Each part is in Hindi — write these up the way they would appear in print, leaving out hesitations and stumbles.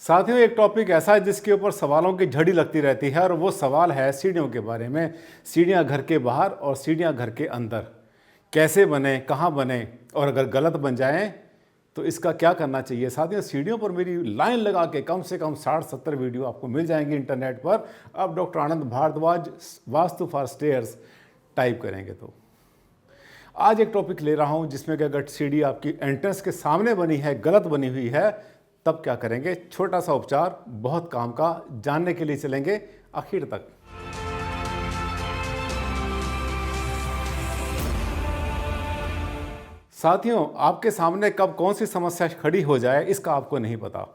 साथियों, एक टॉपिक ऐसा है जिसके ऊपर सवालों की झड़ी लगती रहती है और वो सवाल है सीढ़ियों के बारे में। सीढ़ियाँ घर के बाहर और सीढ़ियाँ घर के अंदर कैसे बने, कहाँ बने और अगर गलत बन जाएं तो इसका क्या करना चाहिए। साथियों, सीढ़ियों पर मेरी लाइन लगा के कम से कम 60-70 वीडियो आपको मिल जाएंगी इंटरनेट पर। अब doctor Anand Bhardwaj vastu for stairs type करेंगे तो आज एक टॉपिक ले रहा हूं जिसमें कि अगर सीढ़ी आपकी एंट्रेंस के सामने बनी है, गलत बनी हुई है, तब क्या करेंगे। छोटा सा उपचार, बहुत काम का, जानने के लिए चलेंगे आखिर तक। साथियों, आपके सामने कब कौन सी समस्या खड़ी हो जाए इसका आपको नहीं पता,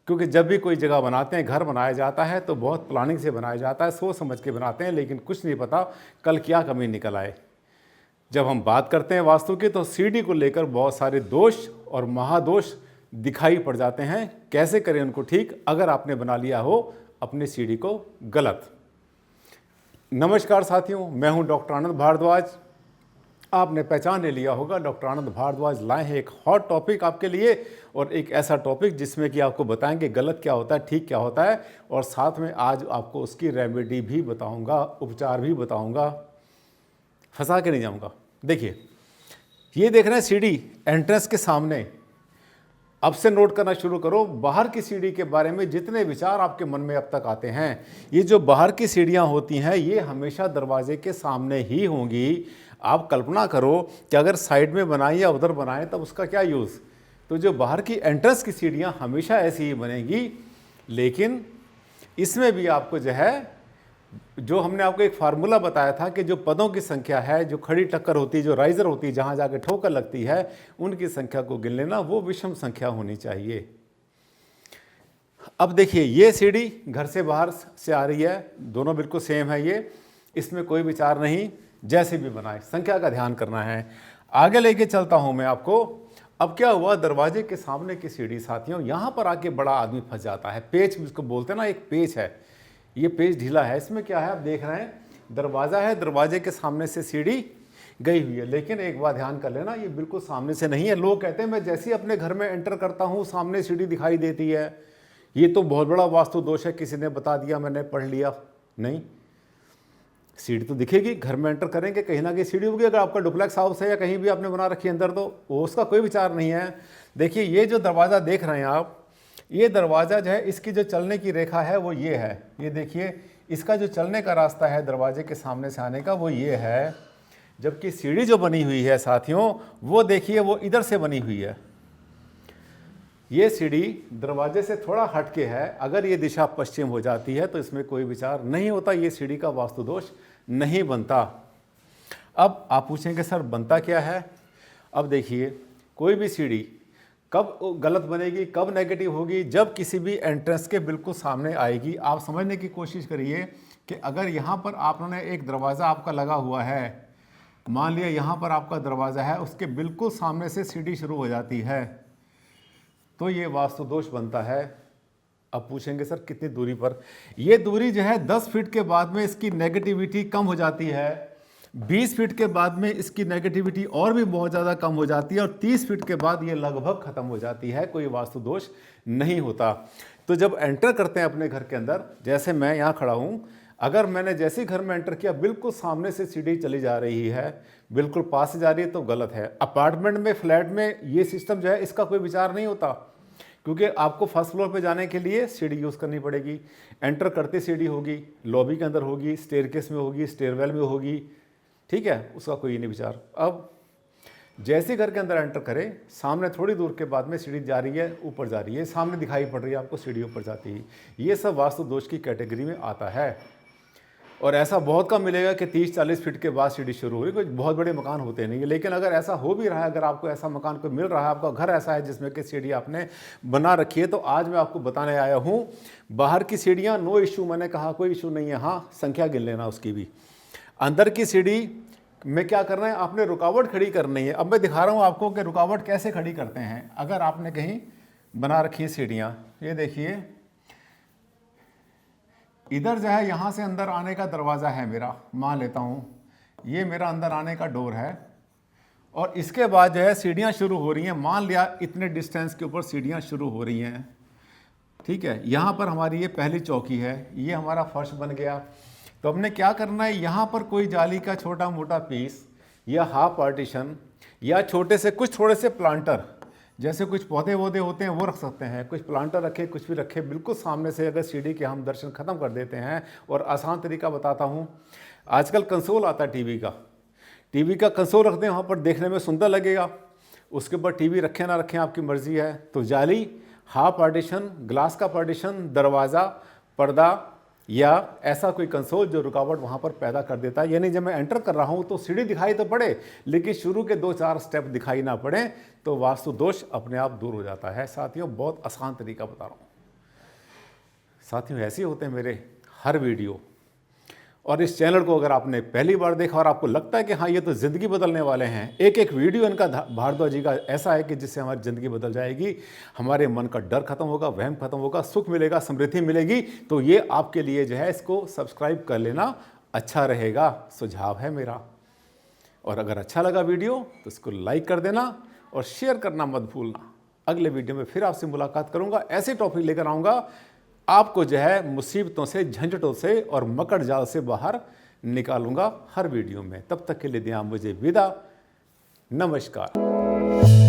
क्योंकि जब भी कोई जगह बनाते हैं, घर बनाया जाता है तो बहुत प्लानिंग से बनाया जाता है, सोच समझ के बनाते हैं, लेकिन कुछ नहीं पता कल क्या कमी निकल आए। जब हम बात करते हैं वास्तु की तो सीढ़ी को लेकर बहुत सारे दोष और महादोष दिखाई पड़ जाते हैं। कैसे करें उनको ठीक, अगर आपने बना लिया हो अपनी सीढ़ी को गलत। नमस्कार साथियों, मैं हूं डॉक्टर आनंद भारद्वाज। आपने पहचान ले लिया होगा, डॉक्टर आनंद भारद्वाज लाए हैं एक हॉट टॉपिक आपके लिए, और एक ऐसा टॉपिक जिसमें कि आपको बताएंगे गलत क्या होता है, ठीक क्या होता है, और साथ में आज आपको उसकी रेमेडी भी बताऊंगा, उपचार भी बताऊंगा, फंसा के नहीं जाऊंगा। देखिए, ये देख रहे हैं सीढ़ी एंट्रेंस के सामने। अब से नोट करना शुरू करो, बाहर की सीढ़ी के बारे में जितने विचार आपके मन में अब तक आते हैं, ये जो बाहर की सीढ़ियां होती हैं ये हमेशा दरवाजे के सामने ही होंगी। आप कल्पना करो कि अगर साइड में बनाएं या उधर बनाएं तब उसका क्या यूज़। तो जो बाहर की एंट्रेंस की सीढ़ियां हमेशा ऐसी ही बनेंगी, लेकिन इसमें भी आपको जो है, जो हमने आपको एक फार्मूला बताया था कि जो पदों की संख्या है, जो खड़ी टक्कर होती है, जो राइजर होती है, जहाँ जाके ठोकर लगती है, उनकी संख्या को गिन लेना, वो विषम संख्या होनी चाहिए। अब देखिए, ये सीढ़ी घर से बाहर से आ रही है, दोनों बिल्कुल सेम है ये, इसमें कोई विचार नहीं, जैसे भी बनाए संख्या का ध्यान करना है। आगे लेके चलता हूँ मैं आपको। अब क्या हुआ, दरवाजे के सामने की सीढ़ी साथियों, यहाँ पर आके बड़ा आदमी फंस जाता है। पेच जिसको बोलते हैं ना, एक पेच है, ये पेज ढीला है। इसमें क्या है, आप देख रहे हैं दरवाज़ा है, दरवाजे के सामने से सीढ़ी गई हुई है, लेकिन एक बात ध्यान कर लेना, ये बिल्कुल सामने से नहीं है। लोग कहते हैं मैं जैसे ही अपने घर में एंटर करता हूँ सामने सीढ़ी दिखाई देती है, ये तो बहुत बड़ा वास्तु दोष है, किसी ने बता दिया, मैंने पढ़ लिया। नहीं, सीढ़ी तो दिखेगी, घर में एंटर करेंगे कहीं ना कहीं सीढ़ी होगी। अगर आपका डुप्लेक्स हाउस है या कहीं भी आपने बना रखी है अंदर, तो उसका कोई विचार नहीं है। देखिए, ये जो दरवाज़ा देख रहे हैं आप, ये दरवाज़ा जो है, इसकी जो चलने की रेखा है वो ये है। ये देखिए, इसका जो चलने का रास्ता है दरवाजे के सामने से आने का वो ये है, जबकि सीढ़ी जो बनी हुई है साथियों, वो देखिए वो इधर से बनी हुई है। ये सीढ़ी दरवाजे से थोड़ा हटके है। अगर ये दिशा पश्चिम हो जाती है तो इसमें कोई विचार नहीं होता, ये सीढ़ी का वास्तु दोष नहीं बनता। अब आप पूछेंगे सर बनता क्या है। अब देखिए, कोई भी सीढ़ी कब गलत बनेगी, कब नेगेटिव होगी, जब किसी भी एंट्रेंस के बिल्कुल सामने आएगी। आप समझने की कोशिश करिए कि अगर यहाँ पर आपने एक दरवाज़ा आपका लगा हुआ है, मान लिया यहाँ पर आपका दरवाज़ा है, उसके बिल्कुल सामने से सीढ़ी शुरू हो जाती है, तो ये वास्तु दोष बनता है। अब पूछेंगे सर कितनी दूरी पर। ये दूरी जो है 10 फीट के बाद में इसकी नेगेटिविटी कम हो जाती है, 20 फीट के बाद में इसकी नेगेटिविटी और भी बहुत ज़्यादा कम हो जाती है, और 30 फीट के बाद ये लगभग ख़त्म हो जाती है, कोई वास्तु दोष नहीं होता। तो जब एंटर करते हैं अपने घर के अंदर, जैसे मैं यहाँ खड़ा हूँ, अगर मैंने जैसे ही घर में एंटर किया बिल्कुल सामने से सीढ़ी चली जा रही है, बिल्कुल पास से जा रही है, तो गलत है। अपार्टमेंट में, फ्लैट में ये सिस्टम जो है, इसका कोई विचार नहीं होता, क्योंकि आपको फर्स्ट फ्लोर पे जाने के लिए सीढ़ी यूज़ करनी पड़ेगी। एंटर करते सीढ़ी होगी, लॉबी के अंदर होगी, स्टेयरकेस में होगी, स्टेयरवेल में होगी, ठीक है, उसका कोई नहीं विचार। अब जैसे घर के अंदर एंटर करें, सामने थोड़ी दूर के बाद में सीढ़ी जा रही है, ऊपर जा रही है, सामने दिखाई पड़ रही है आपको सीढ़ी ऊपर जाती है, ये सब वास्तु दोष की कैटेगरी में आता है। और ऐसा बहुत कम मिलेगा कि 30-40 फीट के बाद सीढ़ी शुरू हुई, कोई बहुत बड़े मकान होते नहीं है। लेकिन अगर ऐसा हो भी रहा है, अगर आपको ऐसा मकान कोई मिल रहा है, आपका घर ऐसा है जिसमें कि सीढ़ी आपने बना रखी है, तो आज मैं आपको बताने आया हूँ बाहर की सीढ़ियाँ नो इशू, मैंने कहा कोई इशू नहीं है, हाँ संख्या गिन लेना उसकी भी। अंदर की सीढ़ी में क्या करना है, आपने रुकावट खड़ी करनी है। अब मैं दिखा रहा हूँ आपको कि रुकावट कैसे खड़ी करते हैं। अगर आपने कहीं बना रखी है सीढ़ियाँ, ये देखिए इधर जो है, यहाँ से अंदर आने का दरवाज़ा है मेरा, मान लेता हूँ ये मेरा अंदर आने का डोर है, और इसके बाद जो है सीढ़ियाँ शुरू हो रही हैं। मान लिया इतने डिस्टेंस के ऊपर सीढ़ियाँ शुरू हो रही हैं, ठीक है, यहाँ पर हमारी ये पहली चौकी है, ये हमारा फर्श बन गया। तो हमने क्या करना है, यहाँ पर कोई जाली का छोटा मोटा पीस या हाफ पार्टीशन या छोटे से कुछ थोड़े से प्लांटर, जैसे कुछ पौधे वौधे होते हैं वो रख सकते हैं, कुछ प्लांटर रखे, कुछ भी रखे, बिल्कुल सामने से अगर सीढ़ी के हम दर्शन खत्म कर देते हैं। और आसान तरीका बताता हूँ, आजकल कंसोल आता है टीवी का कंसोल रख दें, वहाँ पर देखने में सुंदर लगेगा। उसके ऊपर टीवी रखें ना रखें आपकी मर्जी है। तो जाली, हाफ पार्टीशन, ग्लास का पार्टीशन, दरवाज़ा, पर्दा या ऐसा कोई कंसोल जो रुकावट वहाँ पर पैदा कर देता है, यानी जब मैं एंटर कर रहा हूँ तो सीढ़ी दिखाई तो पड़े लेकिन शुरू के 2-4 स्टेप दिखाई ना पड़े, तो वास्तु दोष अपने आप दूर हो जाता है। साथियों, बहुत आसान तरीका बता रहा हूँ साथियों, ऐसे होते हैं मेरे हर वीडियो। और इस चैनल को अगर आपने पहली बार देखा और आपको लगता है कि हाँ ये तो ज़िंदगी बदलने वाले हैं, एक एक वीडियो इनका भारद्वाज जी का ऐसा है कि जिससे हमारी ज़िंदगी बदल जाएगी, हमारे मन का डर खत्म होगा, वहम खत्म होगा, सुख मिलेगा, समृद्धि मिलेगी। तो ये आपके लिए जो है, इसको सब्सक्राइब कर लेना अच्छा रहेगा, सुझाव है मेरा। और अगर अच्छा लगा वीडियो तो इसको लाइक कर देना और शेयर करना मत भूलना। अगले वीडियो में फिर आपसे मुलाकात करूँगा, ऐसे टॉपिक लेकर आऊँगा, आपको जो है मुसीबतों से, झंझटों से और मकड़ जाल से बाहर निकालूंगा हर वीडियो में। तब तक के लिए दिया मुझे विदा, नमस्कार।